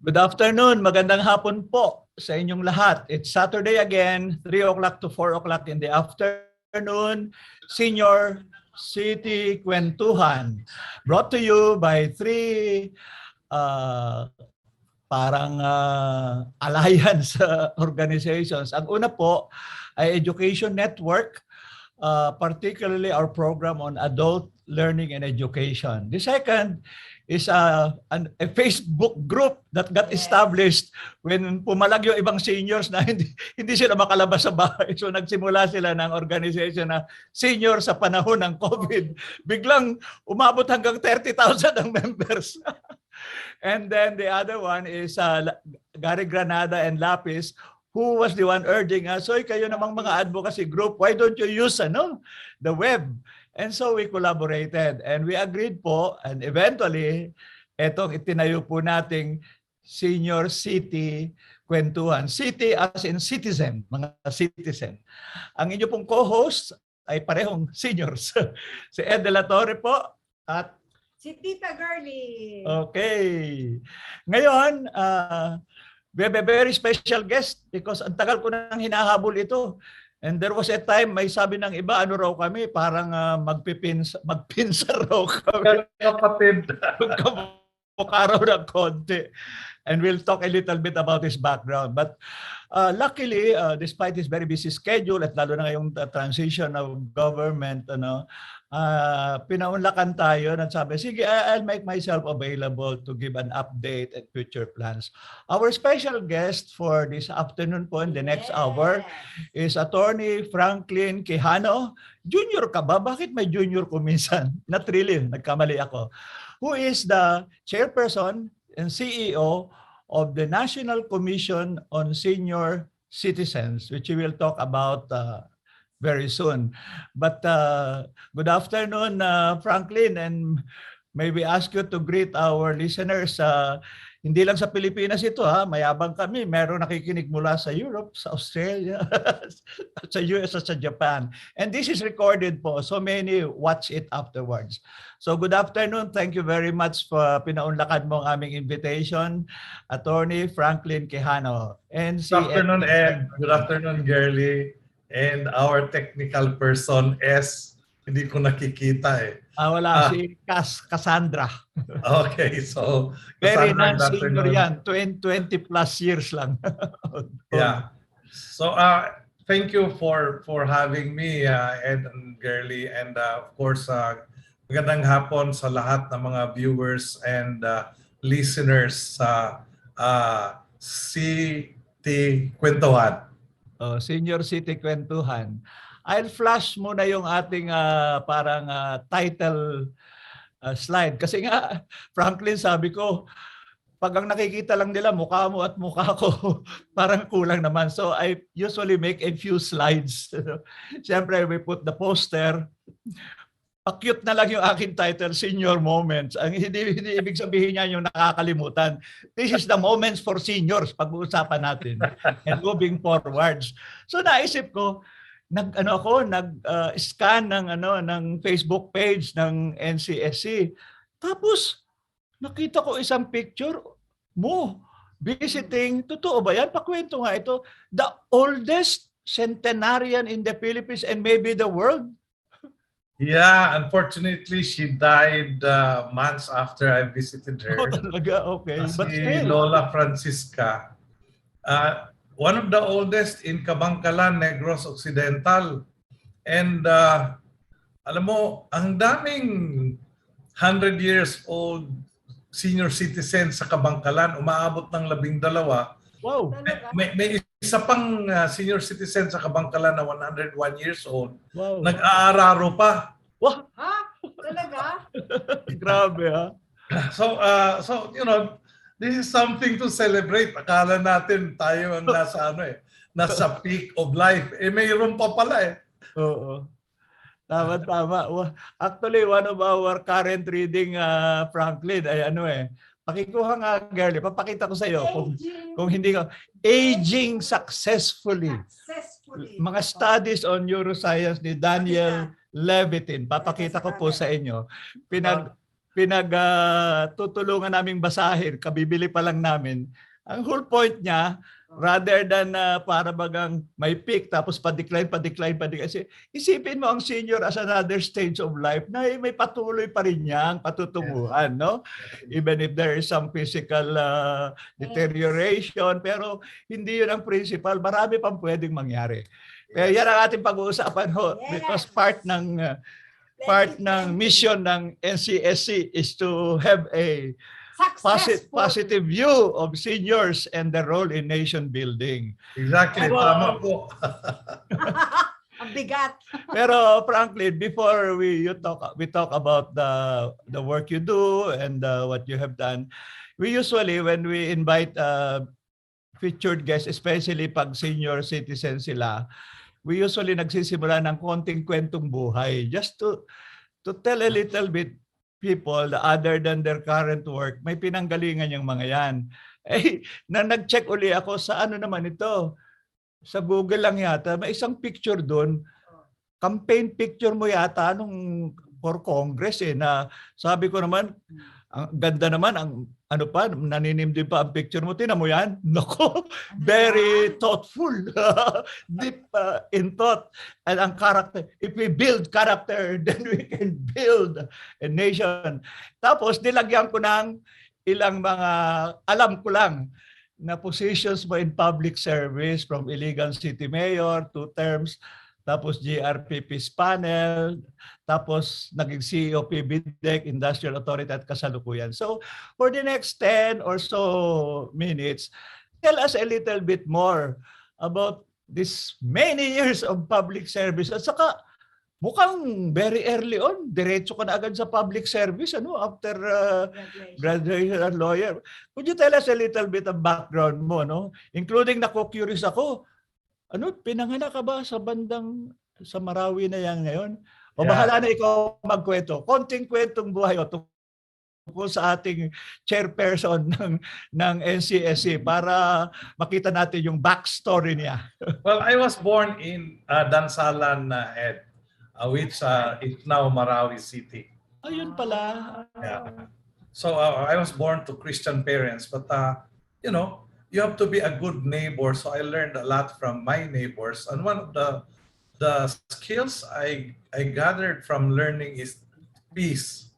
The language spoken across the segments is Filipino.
Good afternoon, magandang hapon po sa inyong lahat. It's Saturday again, 3 o'clock to 4 o'clock in the afternoon. Senior City Kwentuhan. Brought to you by three alliance organizations. Ang una po ay Education Network, particularly our program on adult learning and education. The second is a Facebook group that got established when pumalag yung ibang seniors na hindi sila makalabas sa bahay. So nagsimula sila ng organization na senior sa panahon ng COVID. Biglang umabot hanggang 30,000 ang members. And then the other one is Gary Granada and Lapis, who was the one urging us, so kayo namang mga advocacy group, why don't you use the web? And so we collaborated and we agreed po, and eventually, etong itinayo po nating Senior City Kwentuhan. City as in citizen, mga citizen. Ang inyo pong co-host ay parehong seniors. Si dela Torre po at si Tita Girlie. Okay. Ngayon, we have a very special guest because ang tagal ko nang hinahabol ito. And there was a time, may sabi ng iba, ano raw kami, parang magpinsa raw kami. Kapatid. Magkamukha raw ng konti. And we'll talk a little bit about his background. But luckily, despite his very busy schedule at lalo na ngayong transition of government, pinaunlakan tayo at sabi, sige, I'll make myself available to give an update and future plans. Our special guest for this afternoon po in the next hour is Atty. Franklin Quijano. Junior ka ba? Bakit may junior ko minsan? Not really, nagkamali ako. Who is the chairperson and CEO of the National Commission on Senior Citizens, which we will talk about very soon. But good afternoon, Franklin, and may we ask you to greet our listeners. Hindi lang sa Pilipinas ito, mayabang kami. Meron nakikinig mula sa Europe, sa Australia, sa US at sa Japan. And this is recorded po, so many watch it afterwards. So good afternoon, thank you very much for pinaunlakan mo ang aming invitation, Atty. Franklin Quijano. And Good afternoon, Ed. Good afternoon, Girlie. And our technical person is, hindi ko nakikita eh. Wala, si Cassandra. Okay, so Very non-senior yan, 20 plus years lang. Yeah. So thank you for having me, Ed and Girlie. And of course, magandang hapon sa lahat ng mga viewers and listeners sa City Kwentuhan. Senior City Kwentuhan. I'll flash muna yung ating title slide. Kasi nga, Franklin, sabi ko, pag ang nakikita lang nila, mukha mo at mukha ko, parang kulang naman. So I usually make a few slides. Siyempre, we put the poster. Pa-cute na lang yung aking title, Senior Moments. Ang hindi ibig sabihin niya yung nakakalimutan. This is the moments for seniors, pag-uusapan natin. And moving forwards. So naisip ko, nag-scan ng Facebook page ng NCSC. Tapos nakita ko isang picture mo visiting, totoo ba yan? Pakwento nga ito, the oldest centenarian in the Philippines and maybe the world. Yeah, unfortunately, she died months after I visited her. Oh, talaga? Okay. But still, Lola Francisca. One of the oldest in Kabangkalan, Negros Occidental. And alam mo, ang daming 100 years old senior citizens sa Kabangkalan, umaabot ng 12. wow. May isa pang senior citizen sa Kabangkalan na 101 years old. Wow. Nag-aararo pa. Wow. Ha? Talaga? Grabe ha. So you know, this is something to celebrate. Akala natin tayo ang nasa peak of life. Mayroon pa pala eh. Oo. Tama. Actually, one of our current reading, Franklin, ay pakikuha nga, Girlie, papakita ko sa iyo kung hindi ko. Aging successfully. Mga studies on neuroscience ni Daniel Levitin. Papakita ko po sa inyo. tutulungan naming basahin, kabibili pa lang namin. Ang whole point niya, rather than para bagang may peak tapos pa-decline. Kasi isipin mo ang senior as another stage of life na may patuloy pa rin niyang patutunguhan, no? Even if there is some physical deterioration, pero hindi yun ang principal. Marami pang pwedeng mangyari. Kaya yan ang ating pag-uusapan ho, because part ng mission ng NCSC is to have a positive view of seniors and their role in nation building. Exactly, tama po. Ang bigat. Pero frankly, before we talk about the work you do and what you have done, we usually, when we invite featured guests, especially pag senior citizen sila, we usually nagsisimula ng konting kwentong buhay just to tell a little bit people that other than their current work, may pinanggalingan yung mga yan. Nag-check uli ako sa ano naman ito. Sa Google lang yata, may isang picture doon. Campaign picture mo yata nung for Congress na sabi ko naman, ang ganda naman, ang ano pa, naninimdim pa ang picture mo. Tingnan mo yan? Nako, very thoughtful. Deep in thought. And ang character, if we build character, then we can build a nation. Tapos, nilagyan ko ng ilang mga, alam ko lang, na positions mo in public service from illegal city mayor, 2 terms, tapos GRPP's panel, tapos naging CEO PBDEC, Industrial Authority at kasalukuyan. So for the next 10 or so minutes, tell us a little bit more about this many years of public service. At saka mukhang very early on, diretso ka na agad sa public service after graduation as lawyer. Could you tell us a little bit of background mo, including curious ako, pinanganak ka ba sa Marawi na yan ngayon? O bahala na ikaw magkwento. Konting kwentong buhay tungkol sa ating chairperson ng NCSC para makita natin yung backstory niya. Well, I was born in Dansalan, Ed, which is now Marawi City. Ayun pala. Yeah. So I was born to Christian parents, but you have to be a good neighbor. So I learned a lot from my neighbors. And one of the skills I gathered from learning is peace.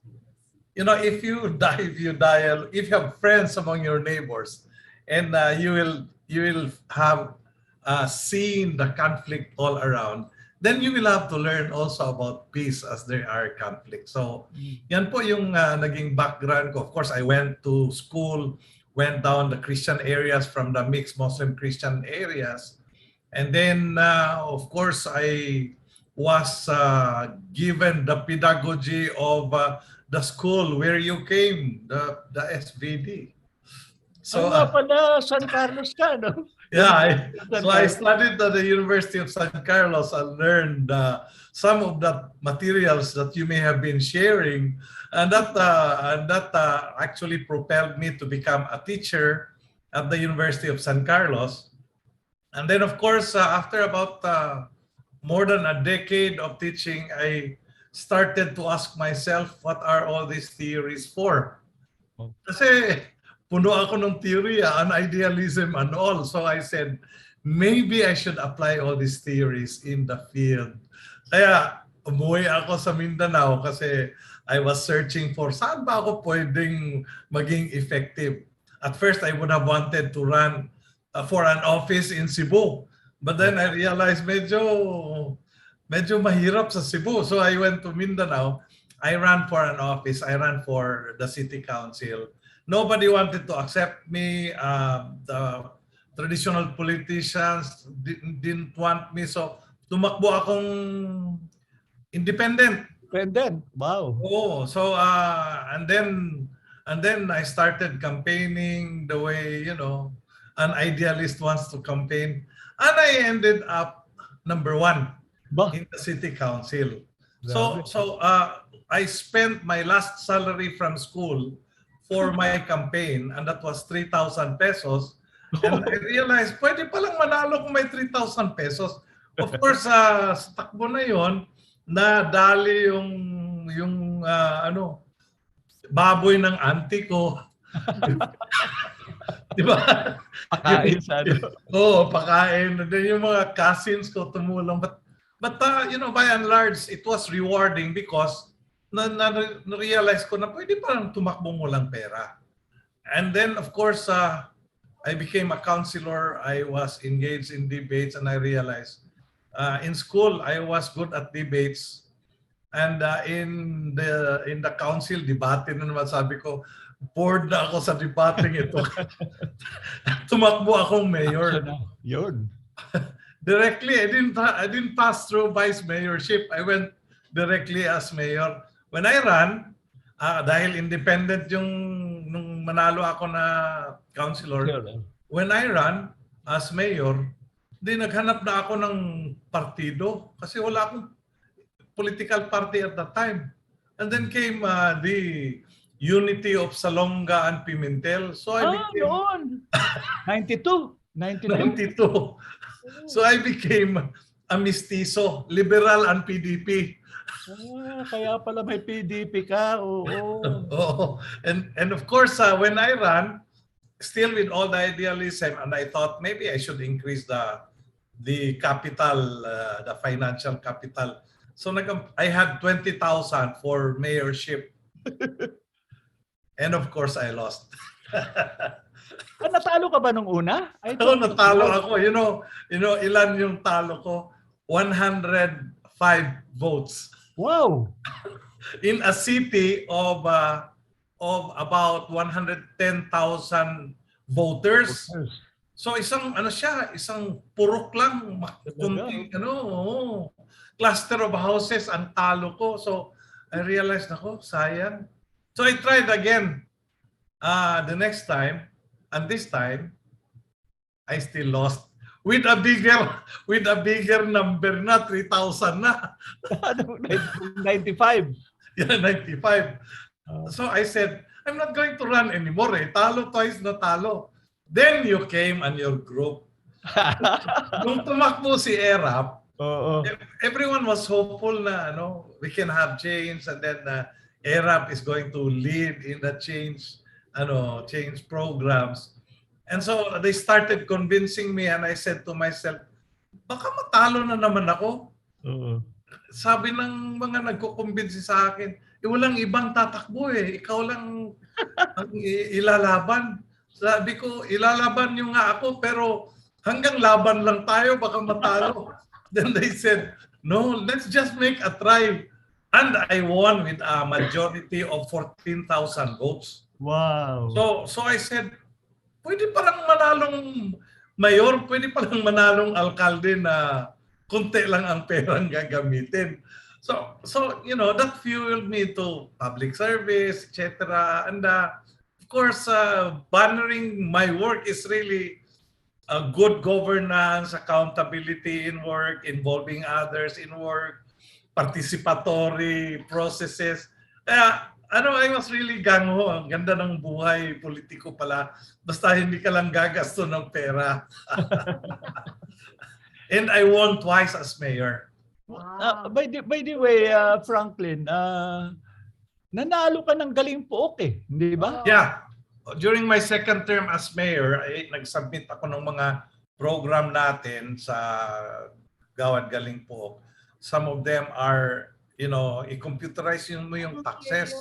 If you die, if you have friends among your neighbors, and you will have seen the conflict all around, then you will have to learn also about peace as there are conflicts. So yan po yung naging background ko. Of course, I went to school, went down the Christian areas from the mixed Muslim Christian areas. And then, of course, I was given the pedagogy of the school where you came, the SVD. So, pala, San Carlos ka, no? Yeah, so I studied at the University of San Carlos and learned some of the materials that you may have been sharing. And that actually propelled me to become a teacher at the University of San Carlos. And then, of course, after about more than a decade of teaching, I started to ask myself, what are all these theories for? Kasi puno ako ng theory, an idealism and all. So I said, maybe I should apply all these theories in the field. Kaya umuwi ako sa Mindanao kasi I was searching for saan ba ako pwedeng maging effective. At first, I would have wanted to run for an office in Cebu. But then I realized medyo mahirap sa Cebu. So I went to Mindanao. I ran for an office. I ran for the city council. Nobody wanted to accept me. The traditional politicians didn't want me. So tumakbo akong independent. Wow. Oh, so and then I started campaigning the way, an idealist wants to campaign. And I ended up number 1 in the city council. So I spent my last salary from school for my campaign, and that was 3,000 pesos. And I realized, pwede palang manalo kung may 3,000 pesos. Of course, sa takbo na yon, nadali yung baboy ng auntie ko. Di ba? Pakain sa ano. Oo, pakain. And then yung mga cousins ko tumulong. But you know, by and large, it was rewarding because na-realize ko na pwede parang tumakbo mo lang pera. And then, of course, I became a counselor. I was engaged in debates and I realized in school, I was good at debates. And in the council, debate na naman, sabi ko, bored na ako sa debating ito. Tumakbo akong mayor. Yun. Directly, I didn't pass through vice mayorship. I went directly as mayor. When I ran, dahil independent yung nung manalo ako na councilor, when I ran as mayor, di naghanap na ako ng partido kasi wala akong political party at that time. And then came the unity of Salonga and Pimentel. So I became noon. 92. 92. So I became a mestizo, liberal and PDP. Kaya pala may PDP ka. Oo. Oh, and of course, when I ran, still with all the idealism, and I thought maybe I should increase the capital, the financial capital. So I had 20,000 for mayorship. And of course, I lost. Natalo ka ba nung una? Oo, natalo ako. You know, ilan yung talo ko? 105 votes. Wow! In a city of about 110,000 voters. So isang isang purok lang, kunting cluster of houses ang talo ko. So I realized sayang. So I tried again the next time, and this time I still lost with a bigger number na, 3,000 na. 95. Yeah, 95. So I said, I'm not going to run anymore. Talo twice na talo. Then you came and your group. Nung tumakbo si Erap, everyone was hopeful na we can have change, and then Erap is going to lead in the change programs. And so they started convincing me, and I said to myself, baka matalo na naman ako. Sabi ng mga nagkukumbinsi sa akin, walang ibang tatakbo ikaw lang ang ilalaban. Sabi ko, ilalaban nyo nga ako, pero hanggang laban lang tayo, baka matalo. Then they said, no, let's just make a try. And I won with a majority of 14,000 votes. Wow. So I said, pwede parang manalong mayor, pwede parang manalong alkalde na kunti lang ang perang gagamitin. So that fueled me to public service, etc. And of course, bannering my work is really good governance, accountability in work, involving others in work, participatory processes. I was really gangho. Ang ganda ng buhay politiko pala. Basta hindi ka lang gagasto ng pera. And I won twice as mayor. Wow. By the way, Franklin, nanalo ka ng Galing Pook hindi ba? Yeah. During my second term as mayor, nag-submit ako ng mga program natin sa Gawad Galing Pook. Some of them are, i-computerize mo yung taxes.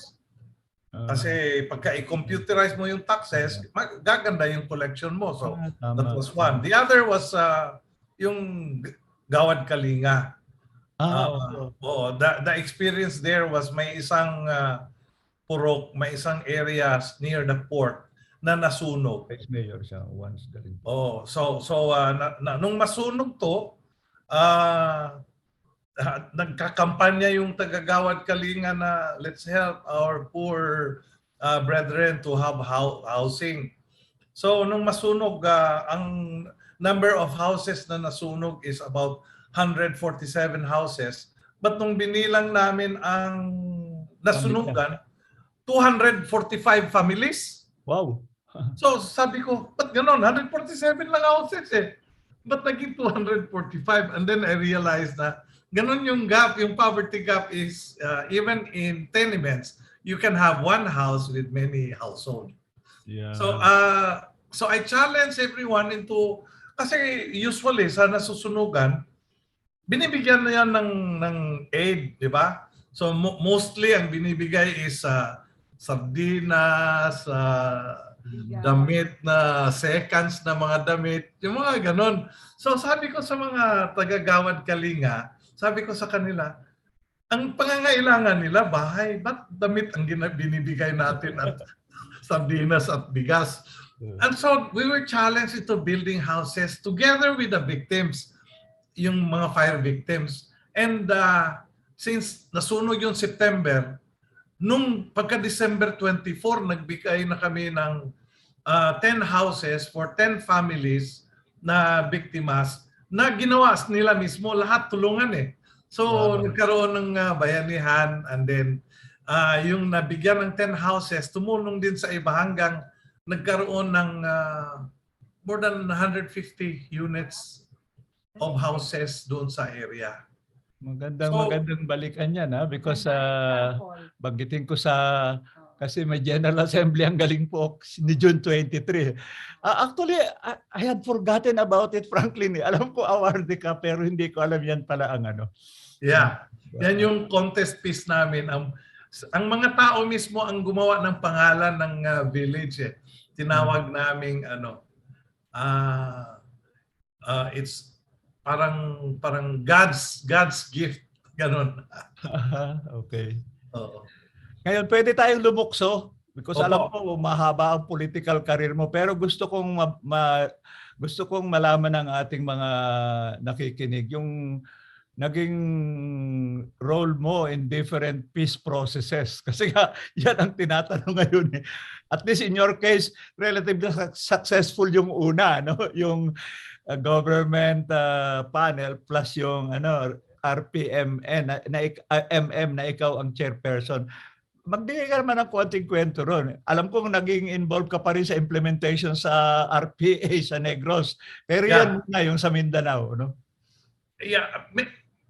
Kasi pagka i-computerize mo yung taxes, gaganda yung collection mo. So that was one. The other was yung Gawad Kalinga. The experience there was may isang purok, may isang areas near the port na nasunog. Ex-mayor siya once. Nung masunog to, nagkakampanya yung taga-Gawad Kalinga na let's help our poor brethren to have housing. So nung masunog, ang number of houses na nasunog is about 147 houses. But nung binilang namin ang nasunugan, 245 families. Wow. So sabi ko, ba't ganon? 147 lang houses Ba't naging 245? And then I realized na ganon yung gap, yung poverty gap is even in tenements, you can have one house with many households. Yeah. So I challenge everyone into, kasi usually sa nasusunugan, binibigyan na yan ng aid, di ba? So mostly ang binibigay is sardinas, damit na seconds na mga damit, yung mga ganon. So sabi ko sa mga tagagawad kalinga, sabi ko sa kanila, ang pangangailangan nila bahay, ba't damit ang binibigay natin at sardinas at bigas? And so we were challenged into building houses together with the victims, yung mga fire victims. And since nasunog yung September, nung pagka-December 24, nagbigay na kami ng 10 houses for 10 families na biktimas na ginawa nila mismo, lahat tulungan eh. So nagkaroon ng bayanihan, and then yung nabigyan ng 10 houses, tumulong din sa iba hanggang nagkaroon ng more than 150 units of houses doon sa area. Magandang balikan yan, ha? Because banggitin ko kasi may General Assembly ang galing po ni June 23. Actually, I had forgotten about it, Franklin. Alam ko awardee ka, pero hindi ko alam yan pala ang ano. Yeah, yan yung contest piece namin. Ang mga tao mismo ang gumawa ng pangalan ng village. Tinawag naming it's parang God's gift, ganun. Okay. Oo. Ngayon, pwede tayong lumukso because alam ko mahaba ang political career mo, pero gusto kong malaman ng ating mga nakikinig yung naging role mo in different peace processes. Kasi nga, yan ang tinatanong ngayon eh. At least in your case, relatively successful yung una, no? Yung government panel plus yung RPMN na ikaw ang chairperson. Magbigay ka naman ng konting kwento ron. Alam kong naging involved ka pa rin sa implementation sa RPA sa Negros. Pero yan muna yung sa Mindanao, no? Yeah,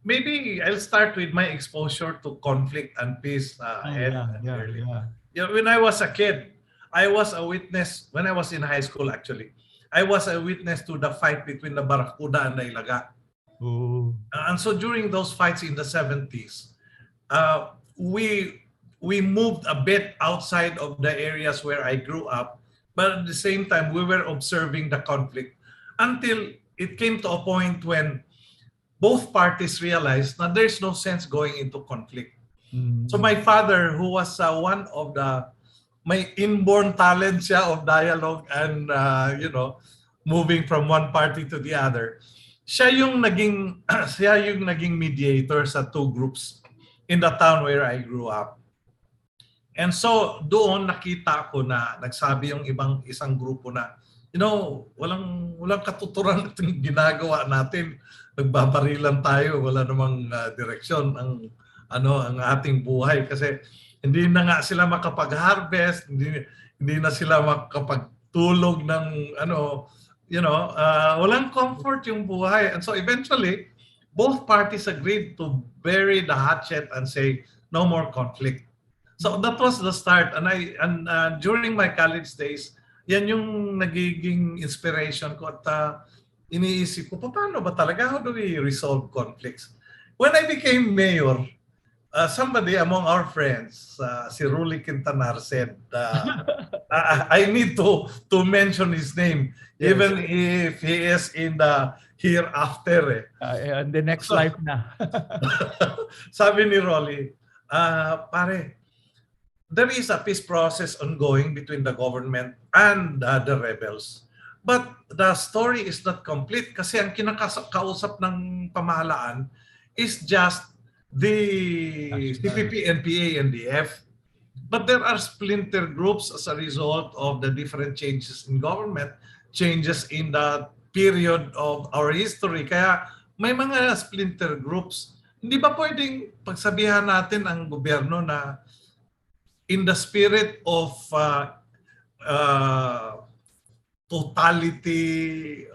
maybe I'll start with my exposure to conflict and peace. When I was a kid, I was a witness, when I was in high school actually, I was a witness to the fight between the Barracuda and the Ilaga. And so during those fights in the 70s, we moved a bit outside of the areas where I grew up, but at the same time, we were observing the conflict until it came to a point when both parties realized that there's no sense going into conflict. So my father, who was one of my inborn talent siya of dialogue and, moving from one party to the other, siya yung naging mediator sa two groups in the town where I grew up. And so doon nakita ko na nagsabi yung isang grupo na, walang katuturan itong ginagawa natin. Nagbabarilan tayo, wala namang direksyon ang ating buhay kasi hindi na nga sila makapag-harvest, hindi na sila makapagtulog ng walang comfort yung buhay. And so eventually both parties agreed to bury the hatchet and say no more conflict. So that was the start, and during my college days, yan yung nagiging inspiration ko at iniisip ko, paano ba talaga? How do we resolve conflicts? When I became mayor, somebody among our friends, si Ruli Quintanar said, I need to mention his name, even if he is in the hereafter. And the next life na. Sabi ni Rolly, pare, there is a peace process ongoing between the government and the rebels. But the story is not complete kasi ang kinakausap ng pamahalaan is just the CPP, NPA, NDF. But there are splinter groups as a result of the different changes in government, changes in the period of our history. Kaya may mga splinter groups. Hindi ba pwedeng pagsabihan natin ang gobyerno na in the spirit of totality,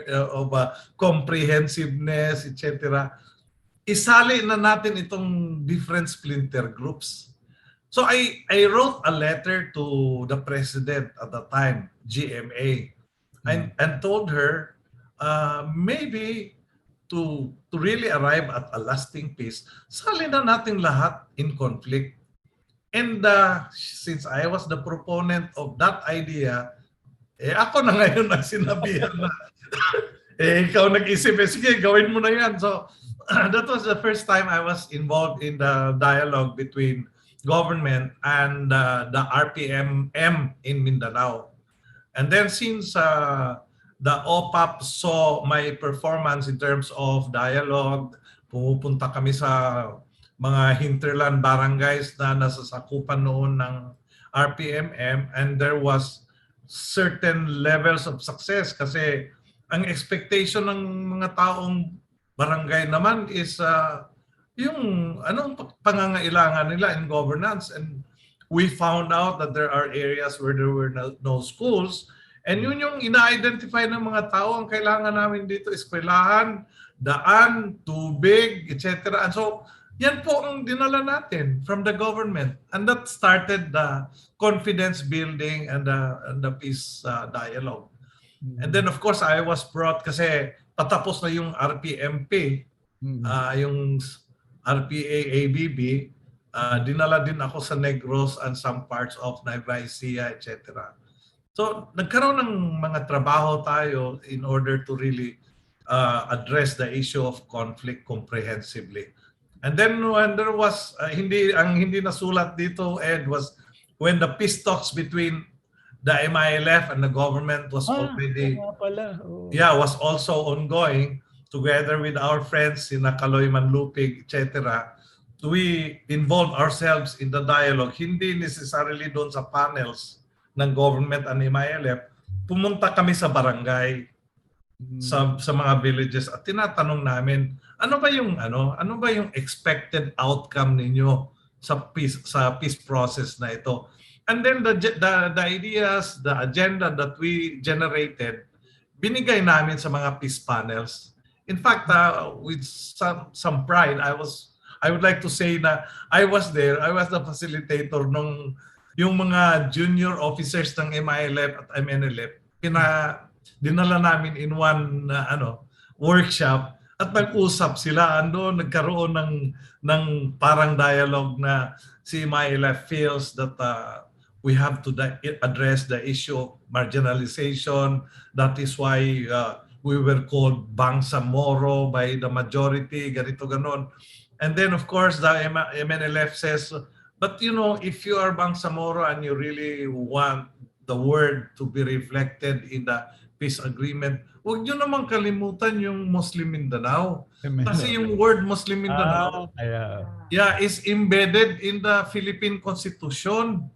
of comprehensiveness, etc., isali na natin itong different splinter groups So I wrote a letter to the president at the time, GMA, and told her maybe to really arrive at a lasting peace, sali na natin lahat in conflict. And since I was the proponent of that idea, ako na ngayon ang sinabihan na, ikaw nag-isip, sige, gawin mo na yan. So that was the first time I was involved in the dialogue between government and the RPMM in Mindanao. And then since the OPAP saw my performance in terms of dialogue, pumupunta kami sa mga hinterland barangays na nasasakupan noon ng RPMM, and there was certain levels of success kasi ang expectation ng mga taong barangay naman is yung anong pangangailangan nila in governance, and we found out that there are areas where there were no schools, and yun yung ina-identify ng mga tao. Ang kailangan namin dito, eskwelahan, daan, tubig, etc. And so yan po ang dinala natin from the government, and that started the confidence building and the peace dialogue. And then of course I was brought kasi patapos na yung RPMP, yung RPA-ABB, dinala din ako sa Negros and some parts of Nueva Ecija, etc. So nagkaroon ng mga trabaho tayo in order to really address the issue of conflict comprehensively. And then when there was, hindi nasulat dito, Ed, was when the peace talks between the MILF and the government was already, was also ongoing, together with our friends in Kaloy Manlupig, etc. We involve ourselves in the dialogue, hindi necessarily doon sa panels ng government and MILF. Pumunta kami sa barangay, sa mga villages, at tinatanong namin, ano ba yung expected outcome ninyo sa peace process na ito? And then the ideas, the agenda that we generated, binigay namin sa mga peace panels. In fact, with some pride, I would like to say na I was there. I was the facilitator nung yung mga junior officers ng MILF at MNLF. Dinala namin in one workshop at nag-usap sila. Nagkaroon ng parang dialogue na si MILF feels that we have to address the issue of marginalization. That is why we were called Bangsamoro by the majority, ganito ganon. And then of course the MNLF says, but if you are Bangsamoro and you really want the word to be reflected in the peace agreement, huwag nyo naman kalimutan yung Muslim Mindanao. Kasi yung word Muslim Mindanao is embedded in the Philippine Constitution.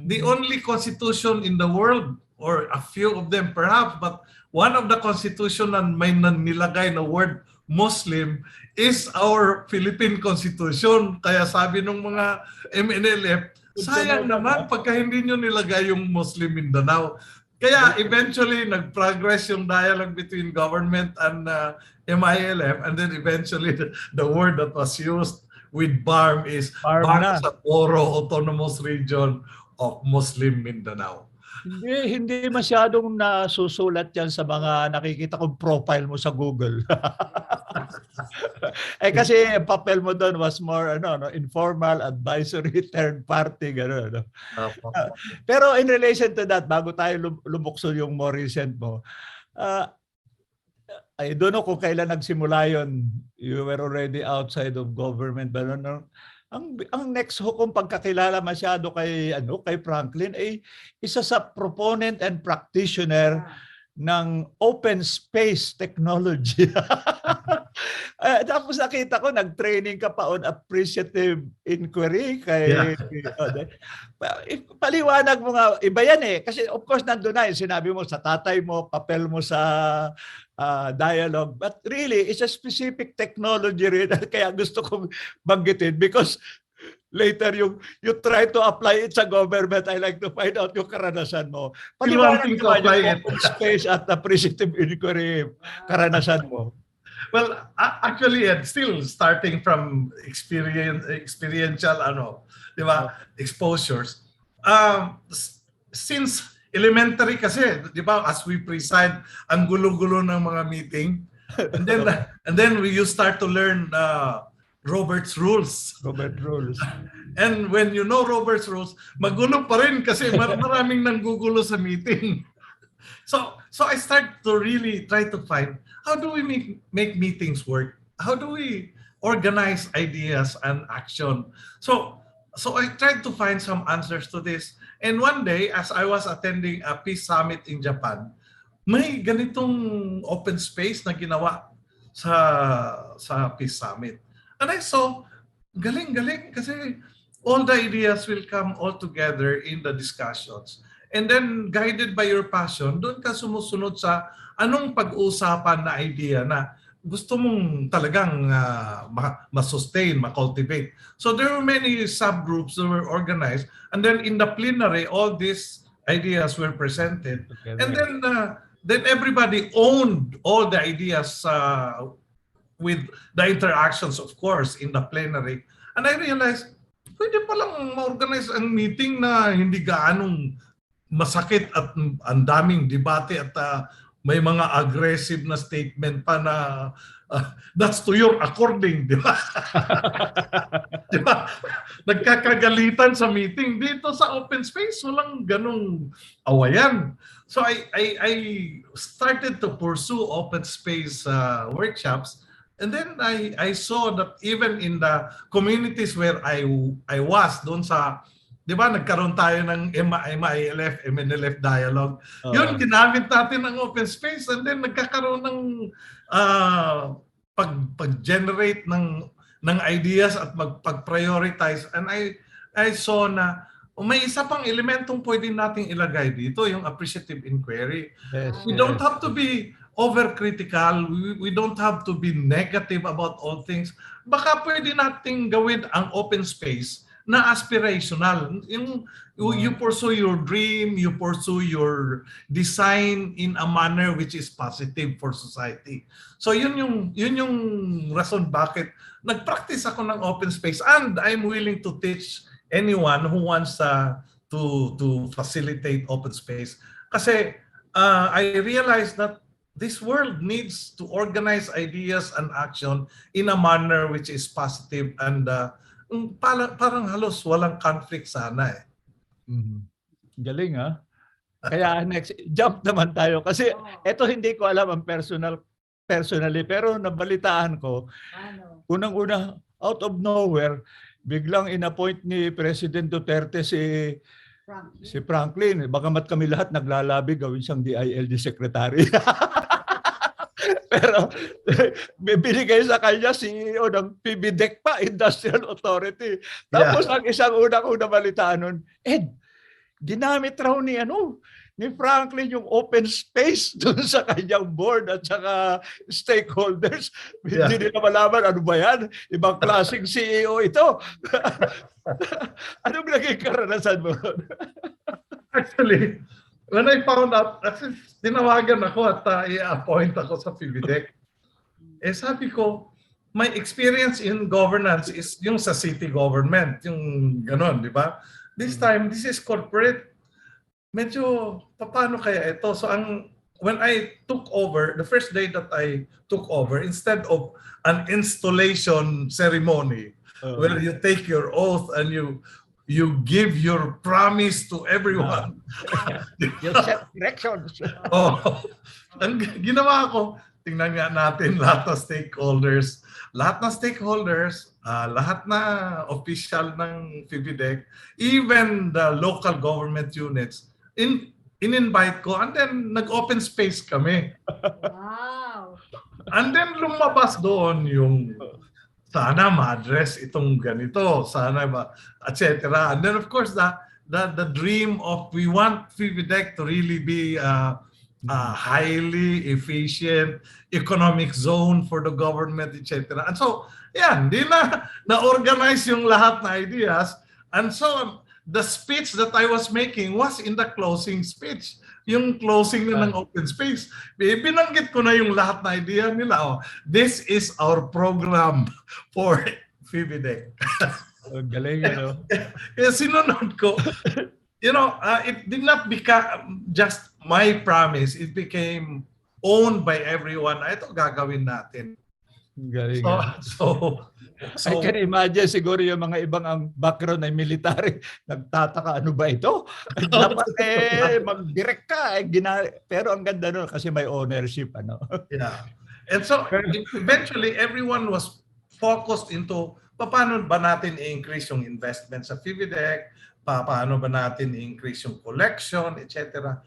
The only constitution in the world, or a few of them perhaps, but one of the constitution na may nilagay na word Muslim is our Philippine Constitution. Kaya sabi ng mga MNLF, sayang naman pagka hindi nyo nilagay yung Muslim Mindanao. Kaya eventually nag-progress yung dialogue between government and MILF, and then eventually the word that was used with BARM is Bangsamoro Autonomous Region of Muslim Mindanao. Hindi masyadong nasusulat yan sa mga nakikita kong profile mo sa Google. Kasi ang papel mo doon was more informal, advisory, third party, gano'n. Pero in relation to that, bago tayo lumukso yung more recent mo, I don't know kung kailan nagsimula yun. You were already outside of government. But ang next kong pagkakilala masyado kay Franklin ay isa sa proponent and practitioner ng open space technology. Tapos nakita ko nag-training ka pa on appreciative inquiry paliwanag mo nga, iba yan kasi of course nandun na sinabi mo sa tatay mo, papel mo sa dialogue, but really it's a specific technology rin. Kaya gusto kong banggitin because later you try to apply it sa government. I like to find out yung karanasan mo. Paliwanag naman yung open space at appreciative inquiry karanasan mo. Well, actually, and still starting from experiential, di ba, exposures. Since elementary kasi, di ba, as we preside, ang gulo-gulo ng mga meeting, and then you start to learn Robert's rules. Robert rules. And when you know Robert's rules, magulo pa rin kasi maraming nanggugulo sa meeting. So I start to really try to find how do we make meetings work? How do we organize ideas and action? So I tried to find some answers to this. And one day, as I was attending a peace summit in Japan, may ganitong open space na ginawa sa peace summit. And I saw, galing kasi all the ideas will come all together in the discussions. And then, guided by your passion, doon ka sumusunod sa anong pag-uusapan na idea na gusto mong talagang ma-sustain, ma-cultivate. So there were many subgroups that were organized. And then in the plenary, all these ideas were presented. And then everybody owned all the ideas with the interactions, of course, in the plenary. And I realized, pwede palang ma-organize ang meeting na hindi gaanong masakit at ang daming debate at may mga aggressive na statement pa na that's to your according, di ba? Di ba? Nagkakagalitan sa meeting. Dito sa open space, walang ganong awayan. So I started to pursue open space workshops. And then I saw that even in the communities where I was, doon sa, di ba, nagkaroon tayo ng MILF, MNLF dialogue. Yun, ginamit natin ang open space and then nagkakaroon ng pag-generate ng ideas at pag-prioritize. And I saw na may isa pang elementong pwede nating ilagay dito, yung appreciative inquiry. Yes, We don't have to be overcritical. We don't have to be negative about all things. Baka pwede nating gawin ang open space na aspirational. You pursue your dream, you pursue your design in a manner which is positive for society. So yun yung rason bakit nag-practice ako ng open space, and I'm willing to teach anyone who wants to facilitate open space. Kasi I realized that this world needs to organize ideas and action in a manner which is positive and parang halos walang conflict sana eh. Galing ha. Kaya next, jump naman tayo. Kasi ito hindi ko alam ang personally, pero nabalitaan ko, unang-una, out of nowhere, biglang inappoint ni President Duterte si Franklin. Bagamat kami lahat naglalabi gawin siyang DILG secretary. Pero binigay sa kanya CEO ng PBDEC pa, Industrial Authority. Tapos ang isang unang-una balitaan nun, ginamit raw ni Franklin yung open space doon sa kanyang board at saka stakeholders. Hindi nila malaman, ano ba yan? Ibang klaseng CEO ito. Anong naging karanasan mo? Actually, when I found out, kasi tinawagan ako at i-appoint ako sa PBDEC. Sabi ko, my experience in governance is yung sa city government, yung ganon, di ba? This time, this is corporate. Medyo, paano kaya ito? So when I took over, the first day that I took over, instead of an installation ceremony where you take your oath and you give your promise to everyone. You set directions. Ang ginawa ko, tingnan nga natin lahat ng stakeholders. Lahat na official ng PBDEC, even the local government units, in-invite ko, and then nag-open space kami. Wow! And then lumabas doon yung sana ma-address itong ganito, sana ba, etc. And then of course, the dream of we want PBDEC to really be a highly efficient economic zone for the government, etc. And so, yan, di na-organize yung lahat na ideas. And so, the speech that I was making was in the closing speech. yung closing na ng open space. Binanggit ko na yung lahat na idea nila. Oh, this is our program for FIVIDEC. Ang galing, ano? Kaya sinunod ko. It did not become just my promise. It became owned by everyone. Ito gagawin natin. Ang galing, So, ano? so I can imagine siguro yung mga ibang ang background ay military, nagtataka, ano ba ito? Dapat mag-direct ka. Pero ang ganda nun kasi may ownership. Ano? yeah. And so eventually everyone was focused into paano ba natin i-increase yung investment sa FIVIDEC, paano ba natin i-increase yung collection, etc.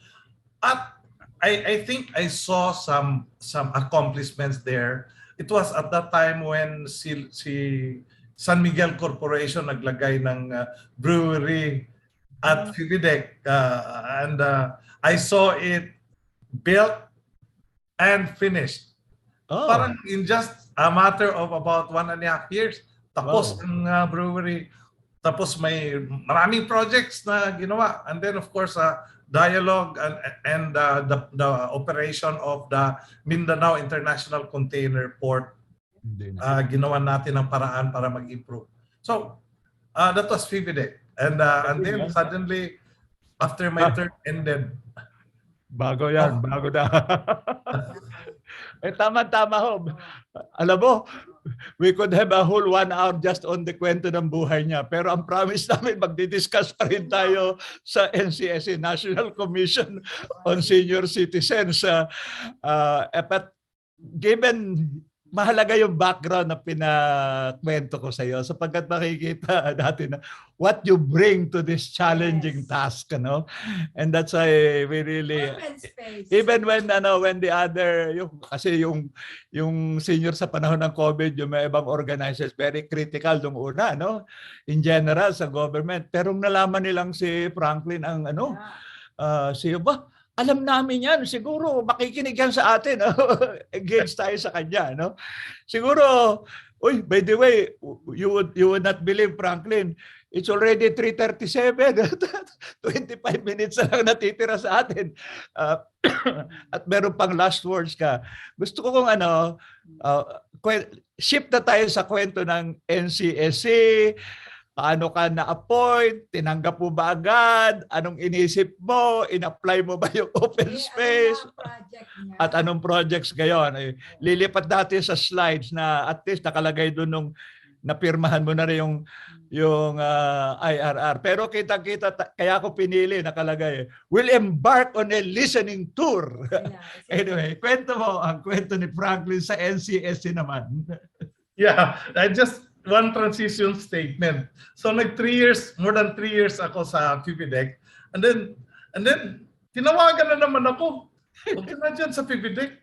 At I think I saw some accomplishments there. It was at that time when si San Miguel Corporation naglagay ng brewery at FIVIDEC, and I saw it built and finished. Oh. Parang in just a matter of about 1.5 years, tapos ang brewery. Tapos may maraming projects na ginawa. And then of course, dialogue and the operation of the Mindanao International Container Port, ginawa natin ng paraan para mag-improve. So that was FIVIDEC. And then suddenly, after my term ended, bago yan, bago na. Tama-tama ho. Alam mo, we could have a whole 1 hour just on the kwento ng buhay niya. Pero ang promise namin, magdi-discuss pa rin tayo sa NCSC, National Commission on Senior Citizens. But given mahalaga yung background na pinakwento ko sa iyo sapagkat makikita natin na what you bring to this challenging task, ano? And that's why we really even when the other kasi yung senior sa panahon ng COVID, yung may ibang organizers very critical nung una, no? In general sa government, pero nalaman nilang si Franklin ang siya ba? Alam namin yan. Siguro makikinig yan sa atin. Against tayo sa kanya. No? Siguro, by the way, you would not believe, Franklin, it's already 3:37. 25 minutes na lang natitira sa atin. At meron pang last words ka. Gusto ko kung shift na tayo sa kwento ng NCSC. Paano ka na-appoint? Tinanggap mo ba agad? Anong inisip mo? In-apply mo ba yung open space? At anong projects ngayon? Lilipat natin sa slides na at least nakalagay doon nung napirmahan mo na rin yung IRR. Pero kita-kita, kaya ako pinili, nakalagay, will embark on a listening tour. Anyway, kwento mo ang kwento ni Franklin sa NCSC naman. Yeah, one transition statement. So more than 3 years ako sa FIVIDEC. And then tinawagan na naman ako. Huwag ka na dyan sa FIVIDEC.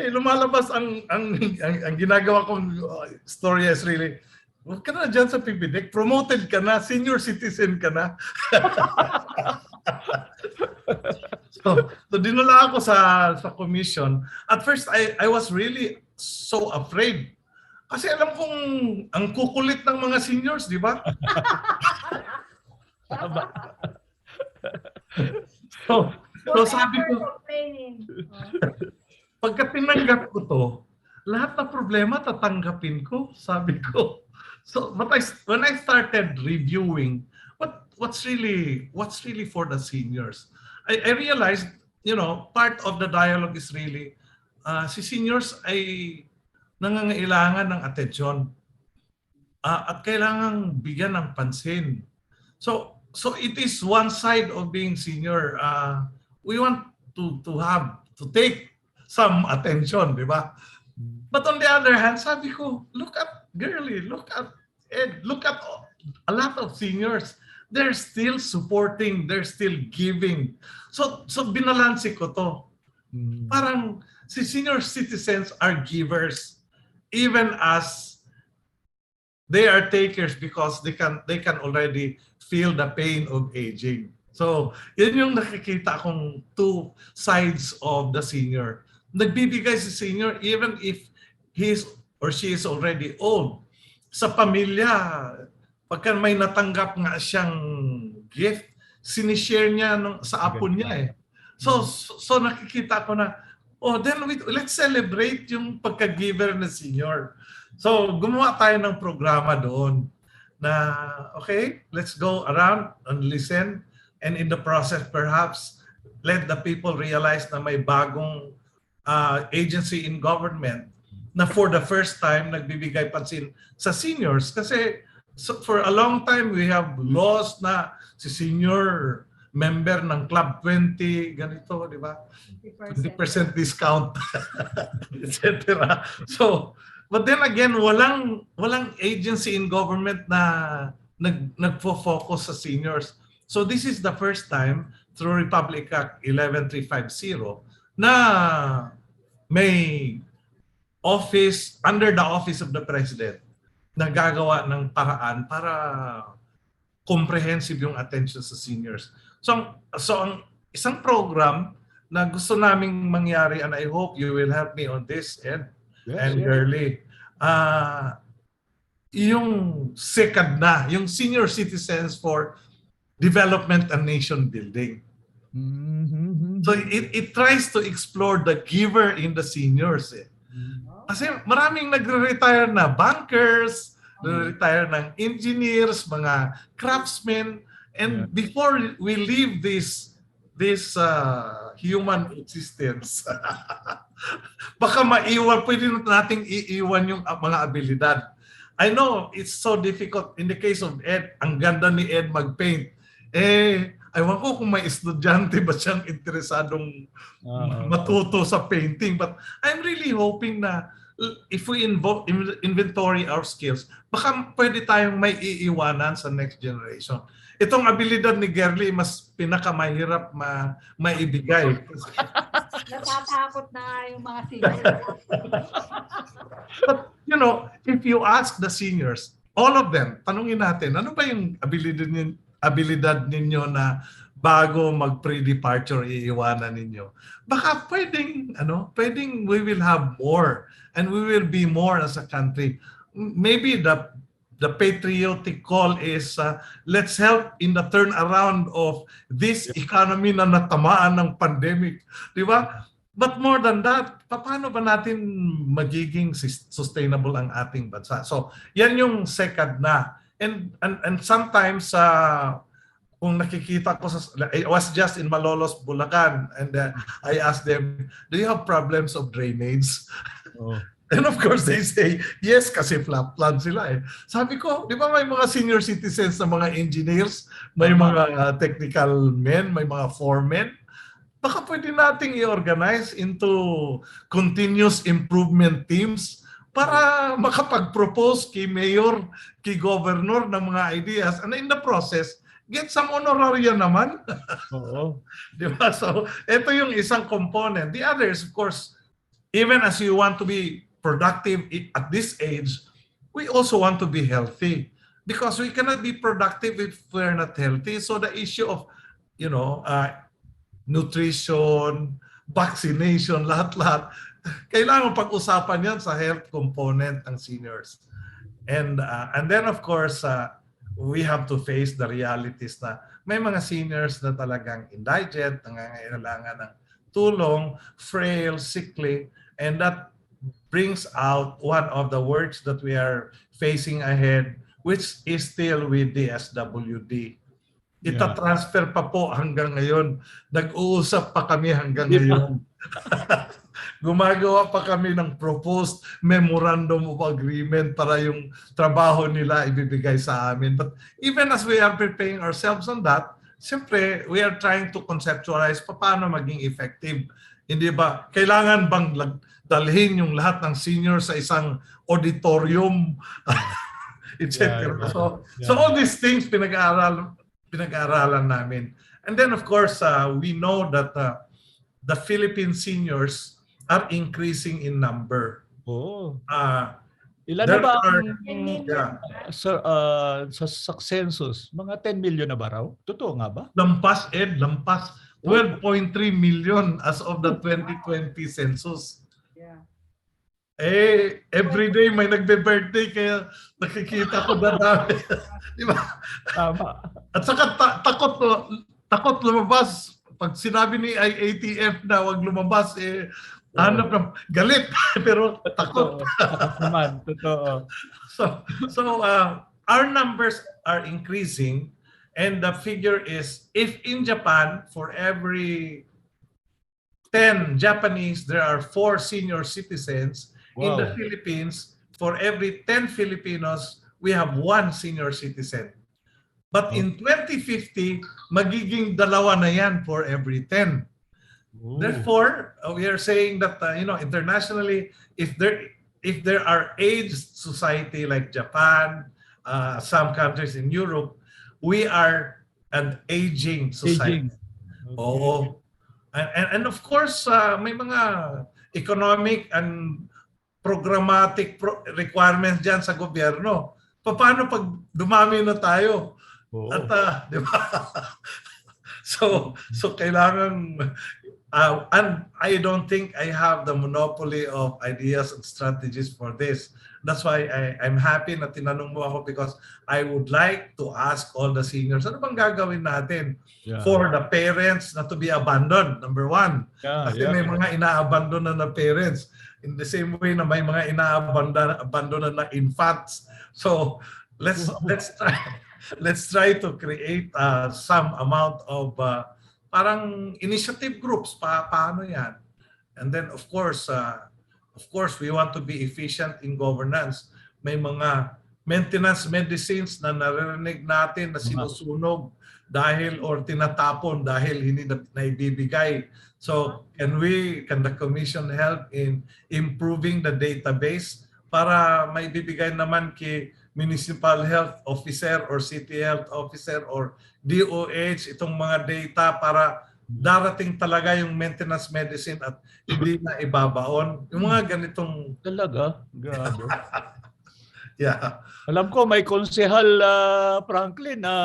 Lumalabas ang ginagawa kong story is really, huwag ka na dyan sa FIVIDEC. Promoted ka na, senior citizen ka na. So dinala ako sa commission. At first, I was really so afraid. Kasi alam kong ang kukulit ng mga seniors, di ba? so sabi ko, pagka tinanggap ko to, lahat ng problema tatanggapin ko, sabi ko. So, but when I started reviewing what's really for the seniors, I realized, part of the dialogue is really si seniors ay nangangailangan ng atensyon at kailangang bigyan ng pansin. So it is one side of being senior. We want to take some attention, di ba? But on the other hand, sabi ko, look at Girlie, look at Ed, look at a lot of seniors. They're still supporting, they're still giving. So binalansi ko to. Parang si senior citizens are givers. Even as they are takers because they can already feel the pain of aging. So, yun yung nakikita kong two sides of the senior. Nagbibigay si senior even if he or she is already old. Sa pamilya, pagka may natanggap nga siyang gift, sinishare niya sa apo niya eh. So nakikita ko na, then let's celebrate yung pagka-giver na senior. So gumawa tayo ng programa doon na, okay, let's go around and listen, and in the process perhaps let the people realize na may bagong agency in government na for the first time nagbibigay pansin sa seniors. Kasi for a long time we have lost na si senior member ng Club 20, ganito, di ba? 20% discount, etc. So, but then again, walang agency in government na nagfo-focus sa seniors. So this is the first time through Republic Act 11350 na may office, under the office of the President, na gagawa ng paraan para comprehensive yung attention sa seniors. So ang isang program na gusto naming mangyari, and I hope you will help me on this, Ed and Girlie, yung SECAD na, yung Senior Citizens for Development and Nation Building. So it tries to explore the giver in the seniors. Kasi maraming nagre-retire na bankers, nagre-retire ng engineers, mga craftsmen, and before we leave this human existence, baka maiwan, pwede nating iiwan yung mga abilidad. I know it's so difficult. In the case of Ed, ang ganda ni Ed mag-paint. Ewan ko kung may estudyante ba siyang interesadong matuto sa painting. But I'm really hoping na if we inventory our skills, baka pwede tayong may iiwanan sa next generation. Itong abilidad ni Girlie, mas pinakamahirap maibigay. Natatakot na yung mga seniors. But, if you ask the seniors, all of them, tanungin natin, ano ba yung abilidad ninyo na bago mag-pre-departure iiwanan ninyo? Baka pwedeng we will have more and we will be more as a country. Maybe the patriotic call is let's help in the turnaround of this economy na natamaan ng pandemic. Di ba? But more than that, paano ba natin magiging sustainable ang ating bansa? So, yan yung SECAD na. And sometimes kung nakikita ko I was just in Malolos, Bulacan, and I asked them, do you have problems of drainage? And of course they say, yes, kasi flat plan sila eh. Sabi ko, di ba may mga senior citizens na mga engineers, may mga technical men, may mga foremen? Baka pwede nating i-organize into continuous improvement teams para makapag-propose kay mayor, kay governor ng mga ideas, and in the process, get some honorarium naman. Di ba? So, ito yung isang component. The other is, of course, even as you want to be productive at this age, we also want to be healthy. Because we cannot be productive if we're not healthy. So the issue of, nutrition, vaccination, lahat-lahat, kailangan pag-usapan yan sa health component ng seniors. And then of course, we have to face the realities na may mga seniors na talagang indigent, nangangailangan ng tulong, frail, sickly, and that brings out one of the works that we are facing ahead, which is still with the SWD. Ita-transfer pa po hanggang ngayon. Nag-uusap pa kami hanggang ngayon. Gumagawa pa kami ng proposed memorandum of agreement para yung trabaho nila ibibigay sa amin. But even as we are preparing ourselves on that, siyempre, we are trying to conceptualize paano maging effective. Hindi ba? Kailangan bang dalhin yung lahat ng senior sa isang auditorium, etc. So all these things pinag-aaralan namin. And then of course, we know that the Philippine seniors are increasing in number. Ilan na ba sa census? Mga 10 million na ba raw? Totoo nga ba? Lampas. 12.3 million as of the 2020 census. Everyday may nagbe-birthday kaya nakikita ko na dami. Di ba? Tama. At saka takot lumabas. Pag sinabi ni IATF na wag lumabas, hanap ng galit. Pero takot. Takot naman. Totoo. So our numbers are increasing, and the figure is, if in Japan, for every 10 Japanese, there are 4 senior citizens. In the Wow. Philippines, for every 10 Filipinos, we have 1 senior citizen. But in 2050, magiging 2 na yan for every 10. Ooh. Therefore, we are saying that internationally, if there are aged society like Japan, some countries in Europe, we are an aging society. Aging. Okay. Oo. And of course, may mga economic and programmatic requirements dyan sa gobyerno. Paano pag dumami na tayo? Oo. At, di ba? So kailangan, and I don't think I have the monopoly of ideas and strategies for this. That's why I'm happy na tinanong mo ako, because I would like to ask all the seniors, ano bang gagawin natin for the parents na to be abandoned, number 1. Kasi may mga ina-abandon na parents. In the same way na may mga ina-abandon na infants. So let's try to create some amount of parang initiative groups. Paano yan? And then of course we want to be efficient in governance. May mga maintenance medicines na naririnig natin na sinusunog dahil or tinatapon dahil hindi na ibibigay. So can the Commission help in improving the database para may bibigay naman kay Municipal Health Officer or City Health Officer or DOH itong mga data para darating talaga yung maintenance medicine at hindi na ibabaon. Yung mga ganitong... Talaga? Grabe. Yeah. Alam ko may konsehal Franklin na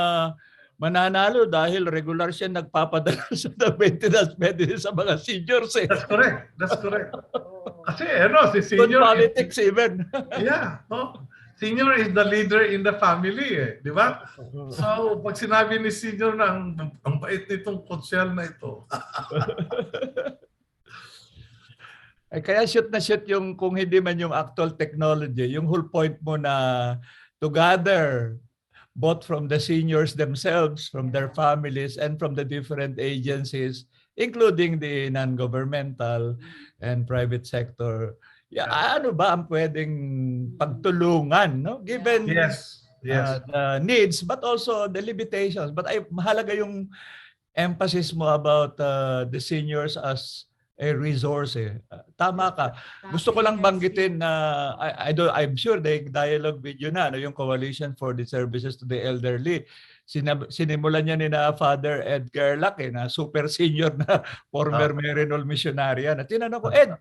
mananalo dahil regular siya nagpapadala sa maintenance medicine sa mga seniors. That's correct. Kasi si senior... politics even. Yeah. Senior is the leader in the family, di ba? So, pag sinabi ni senior na ang bait nitong konsehal na ito. Ay, kaya shoot na shoot yung, kung hindi man yung actual technology, yung whole point mo na to gather both from the seniors themselves, from their families, and from the different agencies, including the non-governmental and private sector. Yeah, ano ba ang pwedeng pagtulungan, no? Given Yes. the needs, but also the limitations. But mahalaga yung emphasis mo about the seniors as a resource. Tama ka. Gusto ko lang banggitin na I'm sure they dialogue with you na, yung Coalition for the Services to the Elderly. Sinimulan niya ni na Father Edgar Lake na super senior na former Marinol missionary. At tinanong ko, Ed,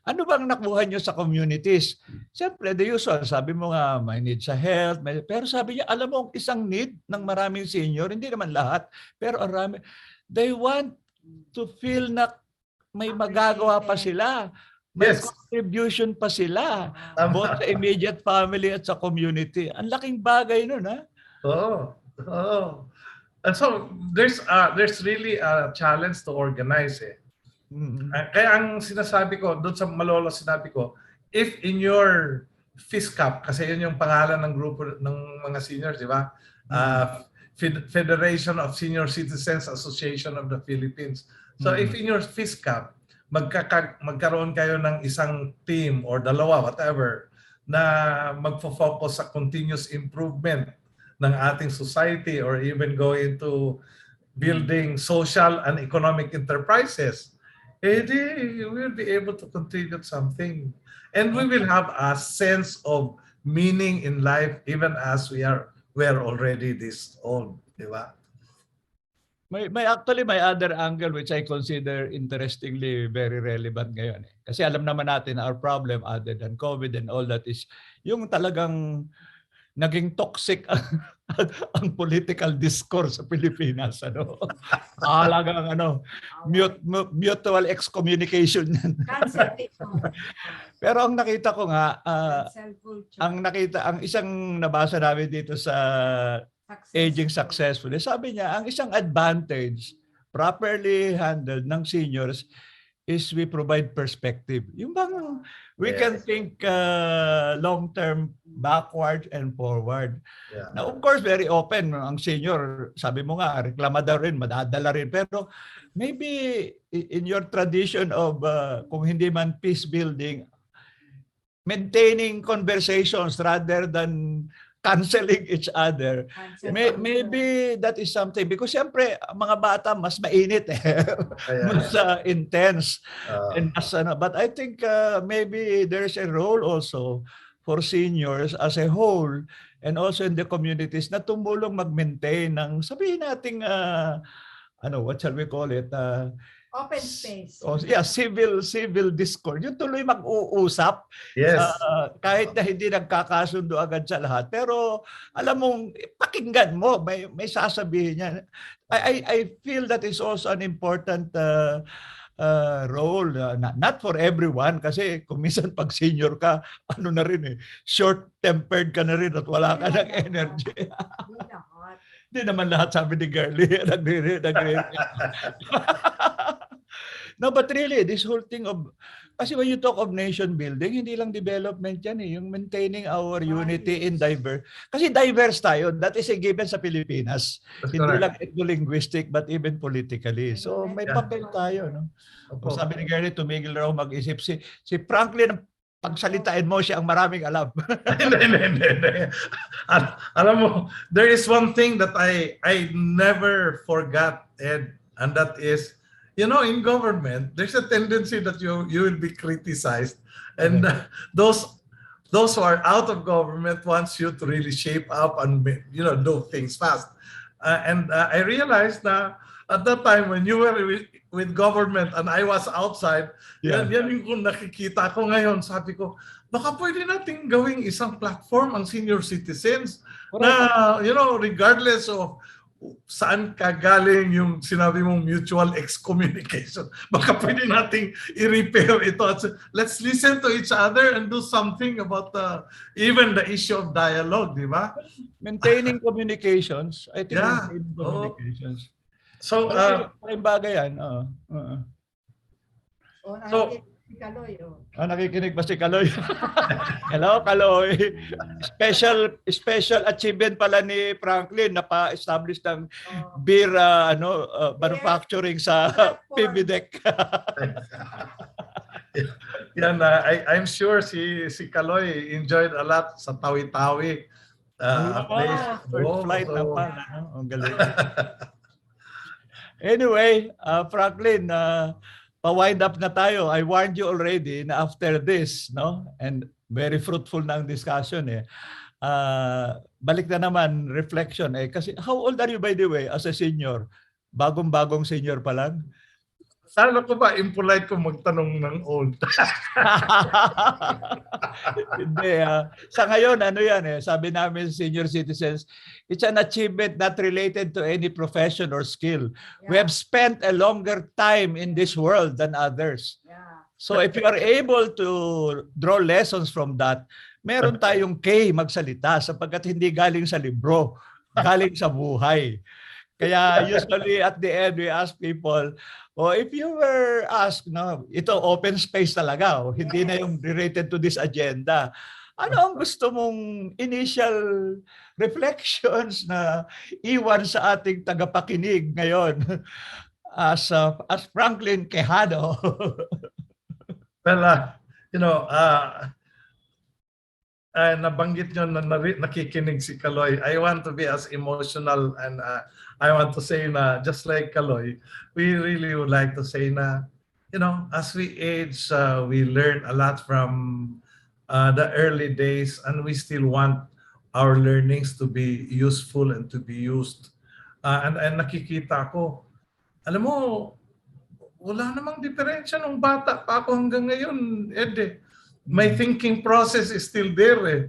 ano bang nakuha niyo sa communities? Siyempre, the usual. Sabi mo nga, may need sa health. Pero sabi niya, alam mo, isang need ng maraming senior, hindi naman lahat, pero arami, they want to feel na may magagawa pa sila. May contribution pa sila. Both sa immediate family at sa community. Ang laking bagay nun, ha? And so there's really a challenge to organize Kaya ang sinasabi ko, doon sa malolo sinabi ko, if in your FISCAP, kasi yun yung pangalan ng grupo ng mga seniors, di ba? Federation of Senior Citizens Association of the Philippines. So if in your FISCAP, magkaroon kayo ng isang team or dalawa, whatever, na magfo-focus sa continuous improvement ng ating society or even go into building social and economic enterprises, we will be able to contribute something. And we will have a sense of meaning in life even as we are already this old, di ba? May actually may other angle which I consider interestingly very relevant ngayon. Kasi alam naman natin our problem other than COVID and all that is yung talagang naging toxic ang political discourse sa Pilipinas. Ano? Talagang mutual excommunication yan. Cancel ito. Pero ang nakita ko nga, Cancel culture. ang isang nabasa namin dito sa Aging Successfully, sabi niya, ang isang advantage properly handled ng seniors is we provide perspective. Yung bang we can think long-term, backward and forward. Yeah. Now, of course, very open. Ang senior, sabi mo nga, reklamada rin, madadala rin. Pero maybe in your tradition of, kung hindi man peace building, maintaining conversations rather than canceling each other. Maybe that is something. Because siyempre, mga bata mas mainit mas intense. And but I think maybe there's a role also for seniors as a whole and also in the communities na tumulong mag-maintain ng, sabihin natin, what shall we call it? Open space. Civil discord. Yung tuloy mag-uusap. Yes. Kahit na hindi nagkakasundo agad sa lahat. Pero alam mong, pakinggan mo, may sasabihin niya. I feel that is also an important role. Not for everyone. Kasi kung minsan pag senior ka, na rin short-tempered ka na rin at wala ka ng energy. Hindi naman lahat, sabi ni Girlie. No, but really, this whole thing of, kasi when you talk of nation building, hindi lang development yan yung maintaining our unity in diverse. Kasi diverse tayo, that is a given sa Pilipinas. That's hindi correct. lang ethno-linguistic, but even politically. So may papel tayo, no? Kung sabi ni Girlie, tumigil raw mag-isip. Si Franklin, pagsalitain mo siya ang maraming alam. Hindi. Alam mo, there is one thing that I never forgot, Ed, and that is, in government, there's a tendency that you will be criticized, and those who are out of government wants you to really shape up and do things fast. And I realized that at that time when you were with government and I was outside, yan yung nakikita ko ngayon. Sabi ko, baka pwede nating gawing isang platform ang senior citizens na, regardless of saan ka galing yung sinabi mong mutual excommunication. Baka pwede nating i-repair ito. Let's listen to each other and do something about even the issue of dialogue, di ba? Maintaining communications. I think maintaining communications. So, malaking bagay yan. Nakikinig ba si Kaloy? Hello, Kaloy. Special achievement pala ni Franklin na pa-establish ng beer manufacturing sa PBDEC. Yan, I'm sure si Kaloy enjoyed a lot sa Tawi-Tawi. First flight na pala. Ang galing. Anyway, Franklin, pa-wind up na tayo. I warned you already na after this, and very fruitful na ang discussion balik na naman, reflection kasi how old are you by the way as a senior? Bagong-bagong senior pa lang? Sana ko ba impolite ko magtanong ng old? Hindi. Sa ngayon, sabi namin senior citizens, it's an achievement not related to any profession or skill. Yeah. We have spent a longer time in this world than others. Yeah. So if you are able to draw lessons from that, meron tayong magsalita sapagkat hindi galing sa libro, galing sa buhay. Kaya usually at the end, we ask people, if you were asked, ito open space talaga, hindi na yung related to this agenda. Ano ang gusto mong initial reflections na iwan sa ating tagapakinig ngayon as Franklin Quijano? Well, nabanggit nyo na nakikinig si Kaloy. I want to be as emotional and I want to say na just like Kaloy, we really would like to say na, as we age, we learn a lot from the early days and we still want our learnings to be useful and to be used. And nakikita ko, alam mo, wala namang diferensya nung bata pa ako hanggang ngayon, Ed. my thinking process is still there eh.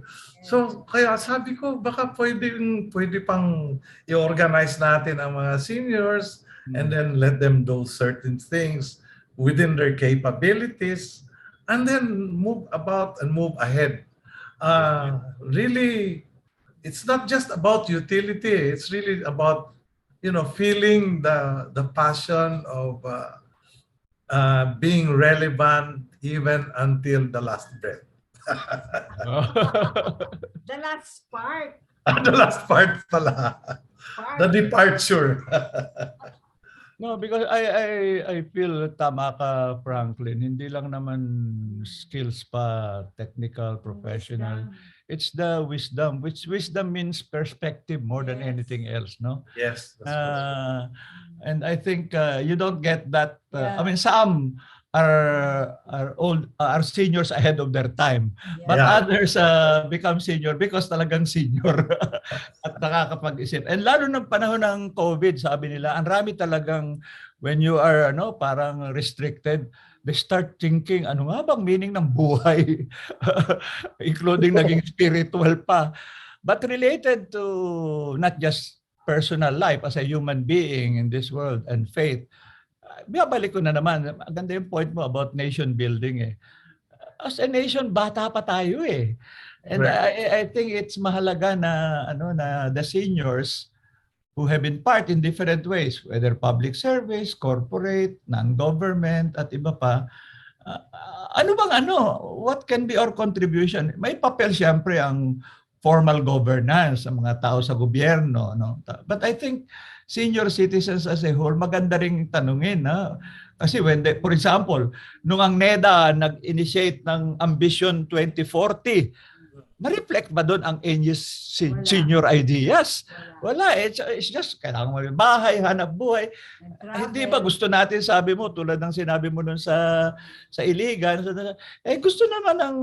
So kaya sabi ko baka pwede pang i-organize natin ang mga seniors and then let them do certain things within their capabilities and then move about and move ahead. Really, it's not just about utility. It's really about feeling the passion of being relevant even until the last breath. The last part. The last part pala. The departure. No, because I feel tama ka, Franklin. Hindi lang naman skills pa, technical, professional. It's the wisdom, which wisdom means perspective more than anything else, no? Yes. That's right. And I think you don't get that. I mean, some are old, are seniors ahead of their time, but Yeah. others become senior because talagang senior at nakakapag-isip. And lalo ng panahon ng COVID, sabi nila, ang rami talagang when you are parang restricted, they start thinking, ano nga bang meaning ng buhay? Including naging spiritual pa. But related to not just personal life as a human being in this world and faith, balik ko na naman, maganda yung point mo about nation building eh. As a nation, bata pa tayo eh. And I think it's mahalaga na na the seniors who have been part in different ways, whether public service, corporate, non-government, at iba pa. What can be our contribution? May papel siyempre ang formal governance, ang mga tao sa gobyerno. No? But I think senior citizens as a whole, maganda ring tanungin. Kasi for example, nung ang NEDA nag-initiate ng Ambition 2040, na-reflect ba doon ang senior ideas? Wala. It's just, kailangan mo yung bahay, hanap buhay. Hindi ba gusto natin, sabi mo, tulad ng sinabi mo nun sa Iligan, gusto naman ng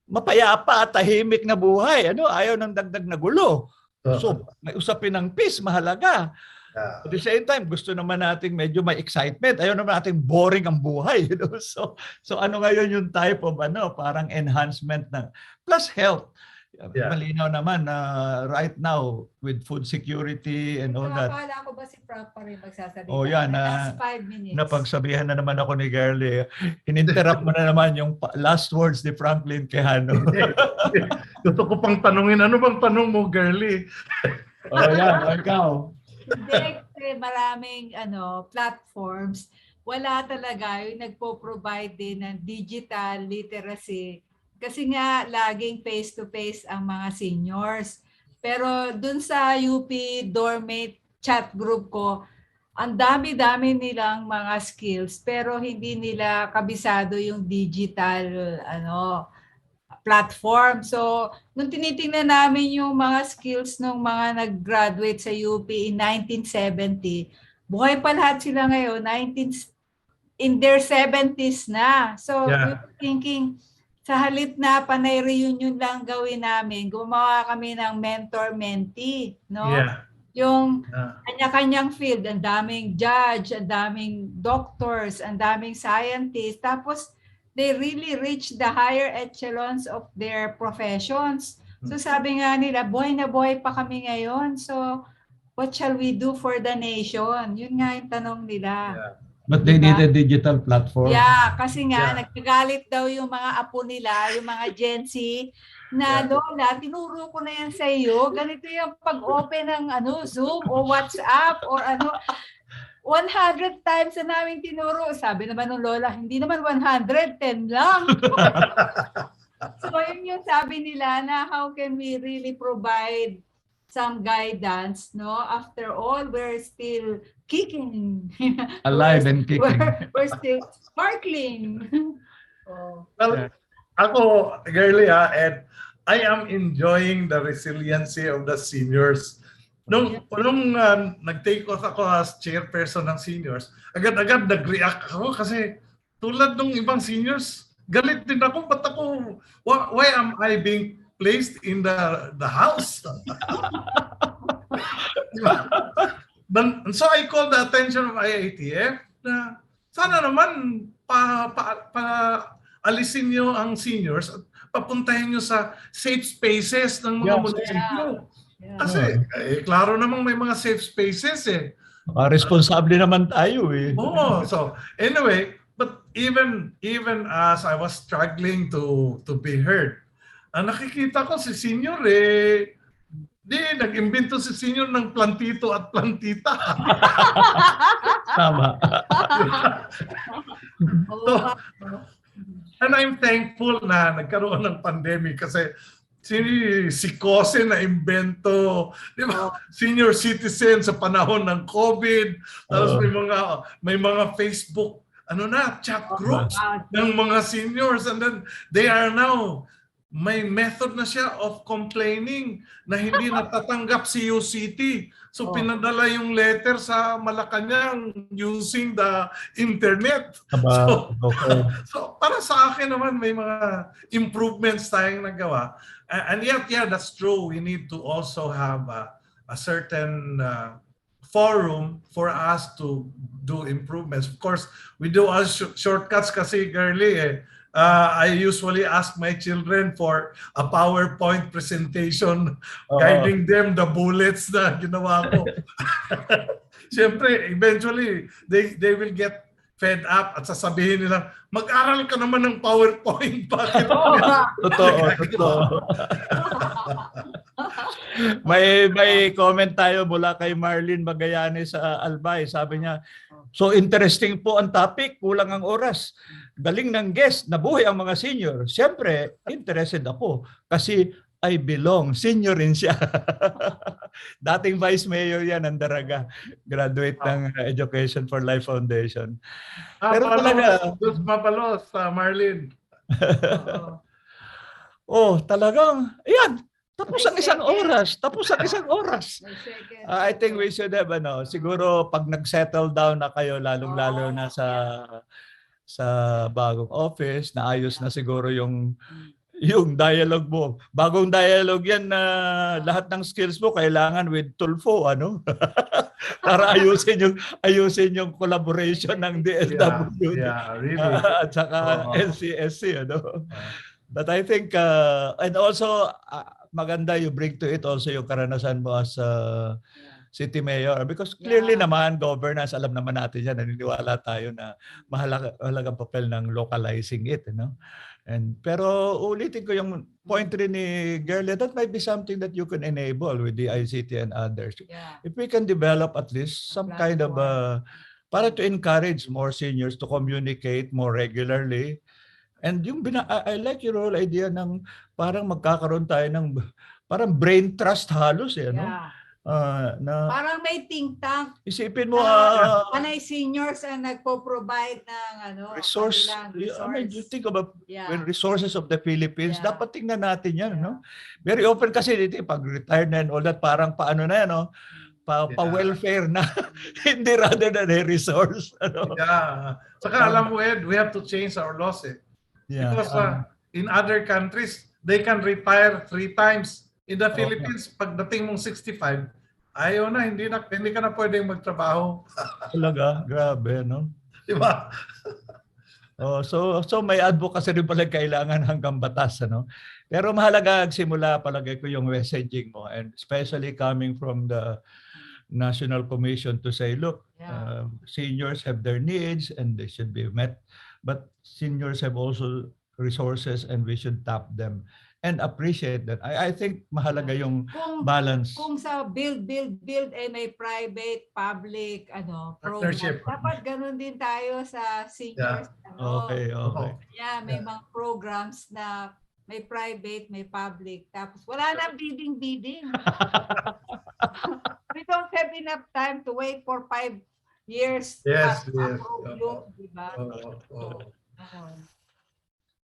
mapayapa at tahimik na buhay. Ayaw ng dagdag na gulo. So, may usapin ng peace, mahalaga. At the same time, gusto naman nating medyo may excitement. Ayaw naman nating boring ang buhay. So ano ngayon yung type of parang enhancement na plus health. Malinaw naman na right now with food security and all that. Akala ko ba si Frank pa rin magsasalita? Oh yan, last 5 minutes. Napagsabihan na naman ako ni Girlie. Ininterrupt mo na naman yung last words ni Franklin Quijano. Gusto ko pang tanungin, ano bang tanong mo, Girlie? Yan, ikaw. Hindi, maraming platforms. Wala talaga yung nagpo-provide din ng digital literacy. Kasi nga, laging face-to-face ang mga seniors. Pero dun sa UP Dormate chat group ko, ang dami-dami nilang mga skills, pero hindi nila kabisado yung digital platform. So, nung tinitingnan namin yung mga skills ng mga nag-graduate sa UP in 1970, buhay pa lahat sila ngayon, in their 70s na. So, we were thinking, sa halip na panay reunion lang gawin namin, gumawa kami ng mentor-mentee, no? Yung kanya-kanyang field, ang daming judge, ang daming doctors, ang daming scientists, tapos they really reach the higher echelons of their professions. So sabi nga nila, buhay na buhay pa kami ngayon. So what shall we do for the nation? Yun nga yung tanong nila. But they need a digital platform. Yeah, kasi nga nagagalit daw yung mga apo nila, yung mga Gen Z, na Lola, tinuro ko na yan sa iyo. Ganito yung pag-open ng Zoom o WhatsApp or 100 times na namin tinuro. Sabi naman ng Lola, hindi naman 100, 10 lang. So yun yung sabi nila na how can we really provide some guidance, no? After all, we're still kicking. Alive and kicking. We're still sparkling. Well, ako, Girlie, and I am enjoying the resiliency of the seniors. Nung nag-take off ako as chairperson ng seniors, agad-agad nag-react ako kasi tulad ng ibang seniors, galit din ako. Ba't ako, why am I being placed in the house? So I called the attention of IATF na sana naman alisin nyo ang seniors at papuntahin nyo sa safe spaces ng mga Yeah. munisipyo. Yeah. Kasi, klaro namang may mga safe spaces eh. Responsable naman tayo eh. Oh, so anyway, but even as I was struggling to be heard, nakikita ko si senior nag-imbento si senior ng plantito at plantita. Tama. Oo. And I'm thankful na nagkaroon ng pandemic kasi si Kose na imbento, di ba? Senior citizen sa panahon ng COVID, tapos may mga Facebook chat groups ng mga seniors, and then they are now may method na siya of complaining na hindi natatanggap si UCT. So pinadala yung letter sa Malacanang using the internet. So para sa akin naman may mga improvements tayong nagawa. And yet, that's true. We need to also have a certain forum for us to do improvements. Of course, we do all shortcuts kasi, Girlie. I usually ask my children for a PowerPoint presentation guiding them the bullets na ginawa ko. Siyempre, eventually, they will get fed up at sasabihin nila, mag-aral ka naman ng PowerPoint. Bakit? Totoo. May comment tayo mula kay Marlene Magallanes sa Albay. Sabi niya, so interesting po ang topic, kulang ang oras. Galing ng guest, nabuhay ang mga senior. Siyempre, interested ako kasi I belong. Senior rin siya. Dating Vice Mayor yan ng Daraga. Graduate ng Education for Life Foundation. Pero talaga... Mapalos, Marlene. Talagang, ayan. Tapos ang isang oras. I think we should have, siguro pag nag-settle down na kayo, lalong-lalo na sa bagong office, naayos na siguro yung dialogue mo. Bagong dialogue yan na lahat ng skills mo kailangan with Tulfo, para ayusin yung collaboration ng DSWD. Really. At saka NCSC, But I think, and also, maganda you bring to it also yung karanasan mo as city mayor. Because clearly naman, governance, alam naman natin yan, naniniwala tayo na mahalagang papel ng localizing it. Pero ulitin ko yung point rin ni Girlie, that might be something that you can enable with the ICT and others. If we can develop at least some kind of, para to encourage more seniors to communicate more regularly. And yung I like your whole idea ng parang magkakaroon tayo ng parang brain trust halos parang may think tank. Isipin mo Panay seniors ang nagpo-provide ng resource. I mean, you think about when resources of the Philippines, dapat tingnan natin yan, Very often kasi dito pag retired na and all that, parang paano na yan, pa-welfare na, hindi rather than a resource. Saka alam mo, Ed, we have to change our laws because in other countries, they can retire 3 times. In the Philippines, pagdating mong 65, ayaw na, hindi ka na pwedeng magtrabaho. Talaga, grabe, Diba? So may advocacy rin pala kailangan hanggang batas, Pero mahalaga simula palagay ko yung messaging mo, and especially coming from the National Commission to say, look, seniors have their needs and they should be met, but seniors have also resources and we should tap them and appreciate that. I think mahalaga yung balance. Kung sa build may private, public, partnership. Dapat ganun din tayo sa seniors. Okay. May mga programs na may private, may public. Tapos wala na bidding. We don't have enough time to wait for 5 years. Yes. Diba?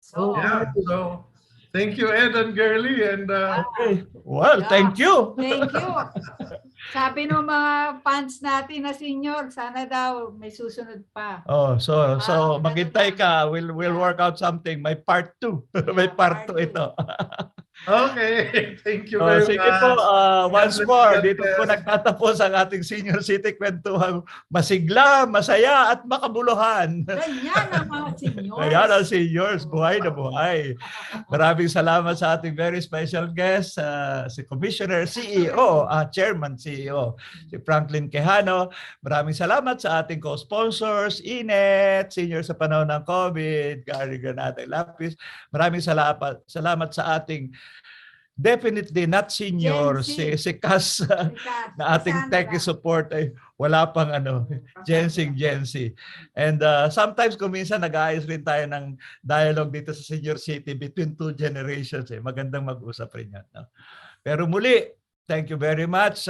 So thank you, Ed and Girlie. And okay. Well, thank you. Thank you. Sabi ng mga fans natin na senior, sana daw may susunod pa. So maghintay ka. We'll work out something. May part 2. May part 2 ito. Okay. Thank you Oh, very sige much. po, once God bless, more, God dito po bless. nagtatapos ang ating Senior City kwentuhan masigla, masaya at makabuluhan. Ganyan ang mga seniors. Ayan ang seniors, buhay na buhay. Maraming salamat sa ating very special guest, si Commissioner CEO, Chairman CEO, si Franklin Quijano. Maraming salamat sa ating co-sponsors, Inet, senior sa panahon ng COVID, Gary Granada Lapis. Maraming salamat sa ating definitely not senior, Gen Z. si Cas na ating tech support ay wala pang Gen Z. And sometimes kung minsan nag-aayos rin tayo ng dialogue dito sa Senior City between two generations. Magandang mag-usap rin yan. No? Pero muli, thank you very much.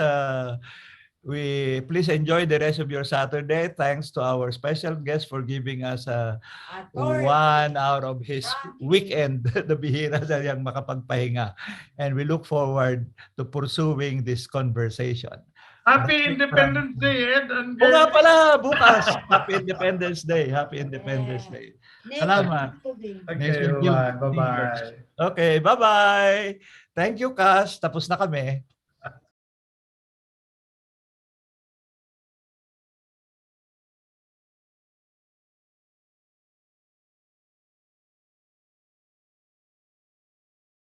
We please enjoy the rest of your Saturday. Thanks to our special guest for giving us 1 hour of his weekend. Nabihira na yang makapagpahinga. And we look forward to pursuing this conversation. Happy Independence Day, Ed. And O nga pala, bukas. Happy Independence Day. Happy Independence Day. Salamat. Okay, bye-bye. Bye-bye. Okay, bye-bye. Thank you, Cas. Tapos na kami.